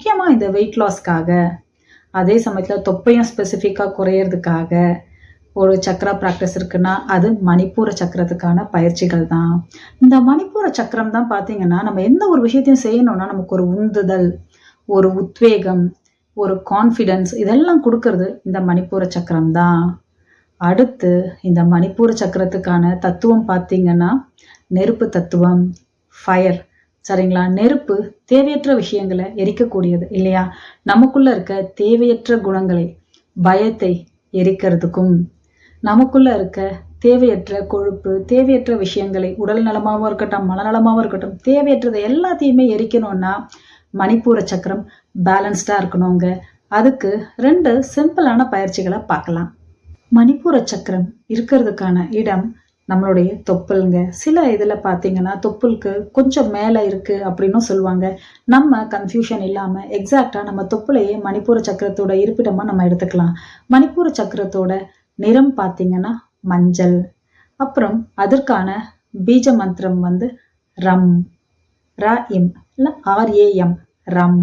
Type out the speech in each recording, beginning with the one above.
முக்கியமாக இந்த வெயிட் லாஸ்க்காக, அதே சமயத்தில் தொப்பையும் ஸ்பெசிஃபிக்காக குறையிறதுக்காக ஒரு சக்கரா ப்ராக்டிஸ் இருக்குன்னா அது மணிப்பூர சக்கரத்துக்கான பயிற்சிகள் தான். இந்த மணிப்பூர சக்கரம் தான் பார்த்தீங்கன்னா, நம்ம எந்த ஒரு விஷயத்தையும் செய்யணும்னா நமக்கு ஒரு உந்துதல், ஒரு உத்வேகம், ஒரு கான்ஃபிடென்ஸ் இதெல்லாம் கொடுக்கறது இந்த மணிப்பூர சக்கரம் தான். அடுத்து இந்த மணிப்பூர சக்கரத்துக்கான தத்துவம் பார்த்தீங்கன்னா, நெருப்பு தத்துவம், ஃபயர். சரிங்களா? நெருப்பு தேவையற்ற விஷயங்களை எரிக்கக்கூடியது இல்லையா? நமக்குள்ள இருக்க தேவையற்ற குணங்களை, பயத்தை எரிக்கிறதுக்கும், நமக்குள்ள இருக்க தேவையற்ற கொழுப்பு, தேவையற்ற விஷயங்களை, உடல் நலமாகவும் இருக்கட்டும், மனநலமாகவும் இருக்கட்டும், தேவையற்றதை எல்லாத்தையுமே எரிக்கணும்னா மணிப்பூர சக்கரம் பேலன்ஸ்டா இருக்கணுங்க. அதுக்கு 2 சிம்பிளான பயிற்சிகளை பார்க்கலாம். மணிப்பூர சக்கரம் இருக்கிறதுக்கான இடம் நம்மளுடைய தொப்புளுங்க. சில இதில் பார்த்தீங்கன்னா தொப்புளுக்கு கொஞ்சம் மேலே இருக்குது அப்படின்னும் சொல்லுவாங்க. நம்ம கன்ஃபியூஷன் இல்லாமல் எக்ஸாக்டாக நம்ம தொப்புளையே மணிப்பூர சக்கரத்தோட இருப்பிடமாக நம்ம எடுத்துக்கலாம். மணிப்பூர சக்கரத்தோட நிறம் பார்த்தீங்கன்னா மஞ்சள். அப்புறம் அதற்கான பீஜ மந்திரம் ரம், RAM இல்லை RAM, ரம்.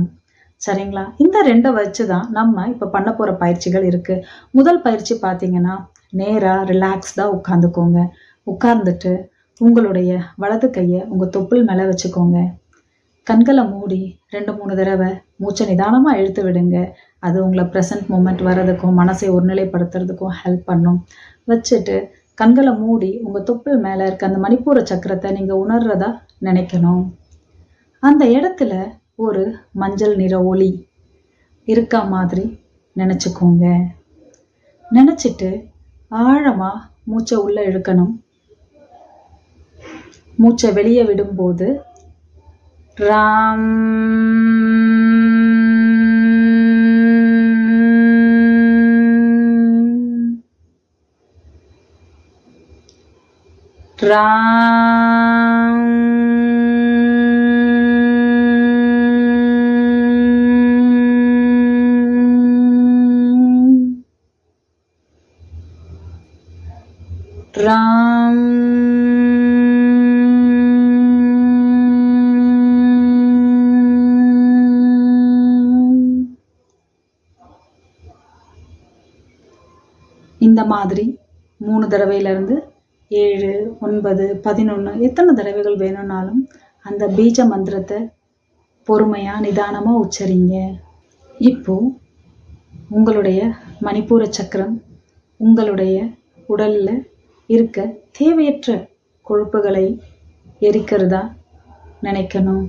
சரிங்களா? இந்த 2 வச்சு தான் நம்ம இப்போ பண்ண போகிற பயிற்சிகள் இருக்குது. முதல் பயிற்சி பார்த்தீங்கன்னா, நேராக ரிலாக்ஸ்டாக உட்காந்துக்கோங்க. உட்கார்ந்துட்டு உங்களுடைய வலது கையை உங்கள் தொப்புள் மேலே வச்சுக்கோங்க. கண்களை மூடி 2-3 தடவை மூச்சை நிதானமாக இழுத்து விடுங்க. அது உங்களை ப்ரெசன்ட் மூமெண்ட் வர்றதுக்கும் மனசை ஒருநிலைப்படுத்துறதுக்கும் ஹெல்ப் பண்ணும். வச்சுட்டு கண்களை மூடி உங்கள் தொப்புள் மேலே இருக்க அந்த மணிப்பூர சக்கரத்தை நீங்கள் உணர்றதா நினைக்கணும். அந்த இடத்துல ஒரு மஞ்சள் நிற ஒளி இருக்கா மாதிரி நினச்சிக்கோங்க. நினச்சிட்டு ஆழமாக மூச்சை உள்ளே இழுக்கணும். மூச்சை வெளியே விடும்போது ராம், ராம், ராம். இந்த மாதிரி 3 தடவையிலிருந்து 7, 9, 11 எத்தனை தடவைகள் வேணும்னாலும் அந்த பீஜ மந்திரத்தை பொறுமையாக நிதானமாக உச்சரிங்க. இப்போ உங்களுடைய மணிப்பூர சக்கரம் உங்களுடைய உடலில் இருக்க தேவையற்ற கொழுப்புகளை எரிக்கிறதா நினைக்கணும்.